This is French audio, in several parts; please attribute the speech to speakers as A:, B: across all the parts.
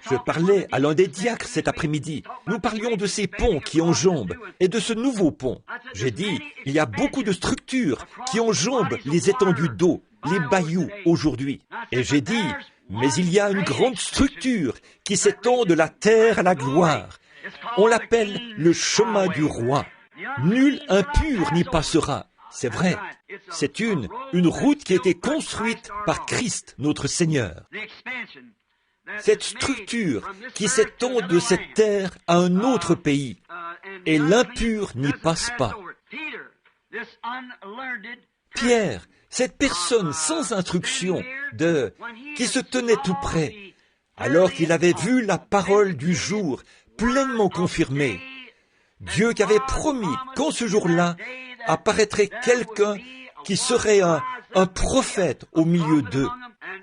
A: Je parlais à l'un des diacres cet après-midi. Nous parlions de ces ponts qui enjambent et de ce nouveau pont. J'ai dit, il y a beaucoup de structures qui enjambent les étendues d'eau, les bayous aujourd'hui. Et j'ai dit, mais il y a une grande structure qui s'étend de la terre à la gloire. On l'appelle le chemin du roi. Nul impur n'y passera. C'est vrai. C'est une route qui a été construite par Christ, notre Seigneur. Cette structure qui s'étend de cette terre à un autre pays, et l'impur n'y passe pas. Pierre, cette personne sans instruction, qui se tenait tout près, alors qu'il avait vu la parole du jour pleinement confirmée, Dieu qui avait promis qu'en ce jour-là apparaîtrait quelqu'un qui serait un prophète au milieu d'eux.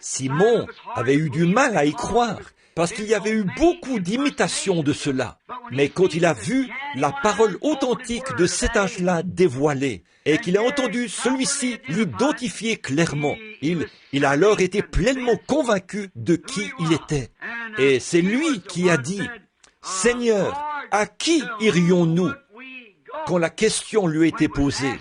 A: Simon avait eu du mal à y croire, parce qu'il y avait eu beaucoup d'imitations de cela. Mais quand il a vu la parole authentique de cet âge-là dévoilée, et qu'il a entendu celui-ci l'identifier clairement, il a alors été pleinement convaincu de qui il était. Et c'est lui qui a dit, « Seigneur, à qui irions-nous » quand la question lui a été posée,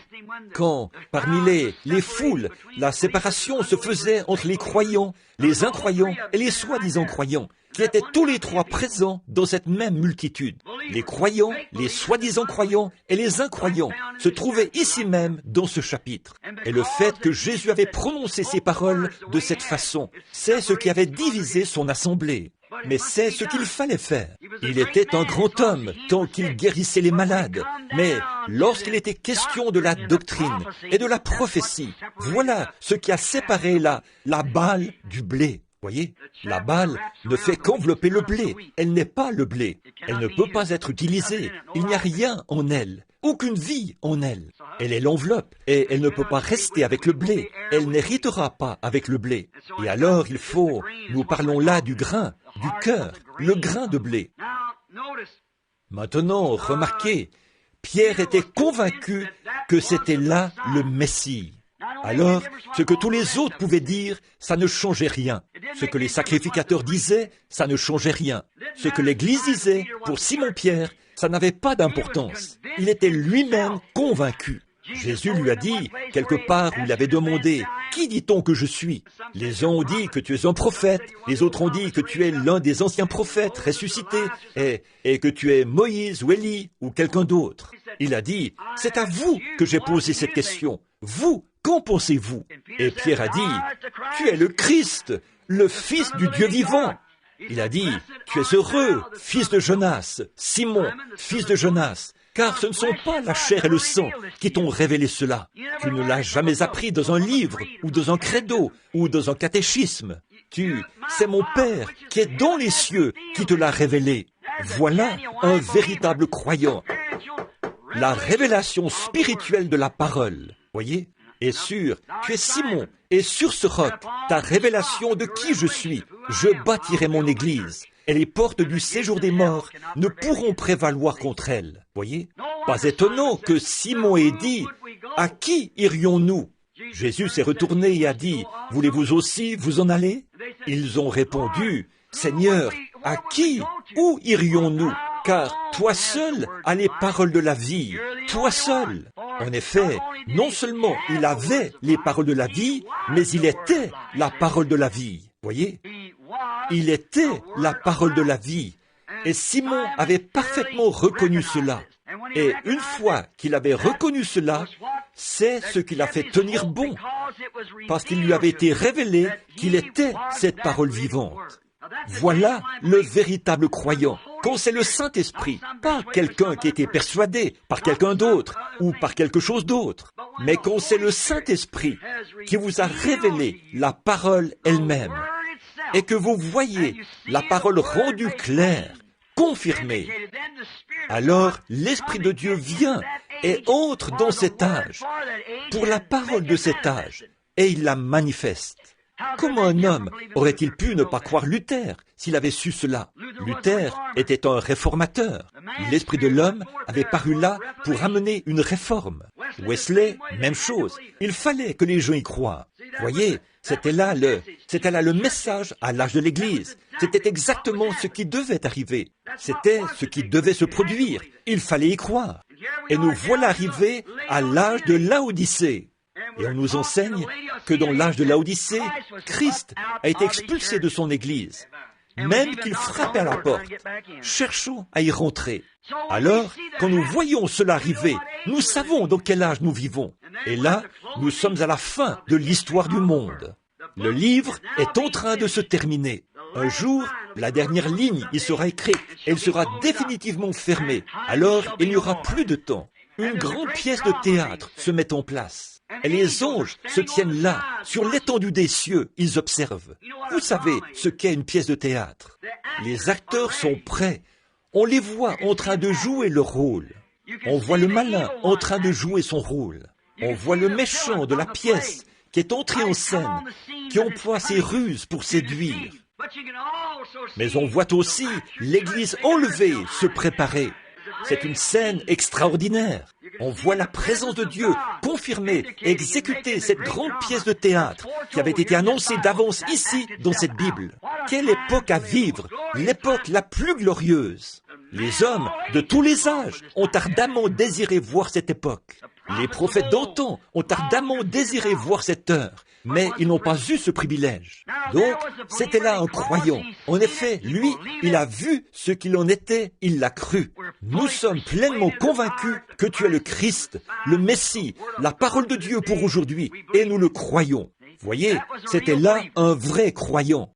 A: quand, parmi les foules, la séparation se faisait entre les croyants, les incroyants et les soi-disant croyants, qui étaient tous les trois présents dans cette même multitude. Les croyants, les soi-disant croyants et les incroyants se trouvaient ici même dans ce chapitre. Et le fait que Jésus avait prononcé ces paroles de cette façon, c'est ce qui avait divisé son assemblée. Mais c'est ce qu'il fallait faire. Il était un grand homme tant qu'il guérissait les malades. Mais lorsqu'il était question de la doctrine et de la prophétie, voilà ce qui a séparé la balle du blé. Voyez, la balle ne fait qu'envelopper le blé. Elle n'est pas le blé. Elle ne peut pas être utilisée. Il n'y a rien en elle. Aucune vie en elle. Elle est l'enveloppe et elle ne peut pas rester avec le blé. Elle n'héritera pas avec le blé. Et alors nous parlons là du grain, du cœur, le grain de blé. Maintenant, remarquez, Pierre était convaincu que c'était là le Messie. Alors, ce que tous les autres pouvaient dire, ça ne changeait rien. Ce que les sacrificateurs disaient, ça ne changeait rien. Ce que l'Église disait, pour Simon-Pierre, ça n'avait pas d'importance. Il était lui-même convaincu. Jésus lui a dit, quelque part où il avait demandé, « Qui dit-on que je suis ?» Les uns ont dit que tu es un prophète, les autres ont dit que tu es l'un des anciens prophètes ressuscités, et que tu es Moïse ou Élie ou quelqu'un d'autre. Il a dit, « C'est à vous que j'ai posé cette question. Vous, qu'en pensez-vous » Et Pierre a dit, « Tu es le Christ, le Fils du Dieu vivant. » Il a dit, « Tu es heureux, fils de Jonas, Simon, fils de Jonas, car ce ne sont pas la chair et le sang qui t'ont révélé cela. Tu ne l'as jamais appris dans un livre, ou dans un credo, ou dans un catéchisme. C'est mon Père qui est dans les cieux qui te l'a révélé. Voilà un véritable croyant. La révélation spirituelle de la parole, voyez ? Et tu es Simon, et sur ce roc, ta révélation de qui je suis, je bâtirai mon église, et les portes du séjour des morts ne pourront prévaloir contre elle. Voyez ? Pas étonnant que Simon ait dit, « À qui irions-nous » Jésus s'est retourné et a dit, « Voulez-vous aussi vous en aller ?» Ils ont répondu, « Seigneur, à qui, où irions-nous ? Car toi seul as les paroles de la vie, toi seul. » En effet, non seulement il avait les paroles de la vie, mais il était la parole de la vie. Voyez ? Il était la parole de la vie. Et Simon avait parfaitement reconnu cela. Et une fois qu'il avait reconnu cela, c'est ce qui l'a fait tenir bon, parce qu'il lui avait été révélé qu'il était cette parole vivante. Voilà le véritable croyant. Quand c'est le Saint-Esprit, pas quelqu'un qui était persuadé par quelqu'un d'autre ou par quelque chose d'autre, mais quand c'est le Saint-Esprit qui vous a révélé la parole elle-même et que vous voyez la parole rendue claire, confirmée, alors l'Esprit de Dieu vient et entre dans cet âge pour la parole de cet âge et il la manifeste. Comment un homme aurait-il pu ne pas croire Luther s'il avait su cela? Luther était un réformateur. L'esprit de l'homme avait paru là pour amener une réforme. Wesley, même chose. Il fallait que les gens y croient. Voyez, c'était là le message à l'âge de l'Église. C'était exactement ce qui devait arriver. C'était ce qui devait se produire. Il fallait y croire. Et nous voilà arrivés à l'âge de Laodicée. Et on nous enseigne que dans l'âge de Laodicée, Christ a été expulsé de son Église, même qu'il frappait à la porte. Cherchons à y rentrer. Alors, quand nous voyons cela arriver, nous savons dans quel âge nous vivons. Et là, nous sommes à la fin de l'histoire du monde. Le livre est en train de se terminer. Un jour, la dernière ligne y sera écrite. Elle sera définitivement fermée. Alors, il n'y aura plus de temps. Une grande pièce de théâtre se met en place. Et les anges se tiennent là, sur l'étendue des cieux, ils observent. Vous savez ce qu'est une pièce de théâtre. Les acteurs sont prêts. On les voit en train de jouer leur rôle. On voit le malin en train de jouer son rôle. On voit le méchant de la pièce qui est entré en scène, qui emploie ses ruses pour séduire. Mais on voit aussi l'Église enlevée se préparer. C'est une scène extraordinaire. On voit la présence de Dieu confirmer et exécuter cette grande pièce de théâtre qui avait été annoncée d'avance ici dans cette Bible. Quelle époque à vivre, l'époque la plus glorieuse. Les hommes de tous les âges ont ardemment désiré voir cette époque. Les prophètes d'antan ont ardemment désiré voir cette heure, mais ils n'ont pas eu ce privilège. Donc, c'était là un croyant. En effet, lui, il a vu ce qu'il en était, il l'a cru. Nous sommes pleinement convaincus que tu es le Christ, le Messie, la parole de Dieu pour aujourd'hui, et nous le croyons. Voyez, c'était là un vrai croyant.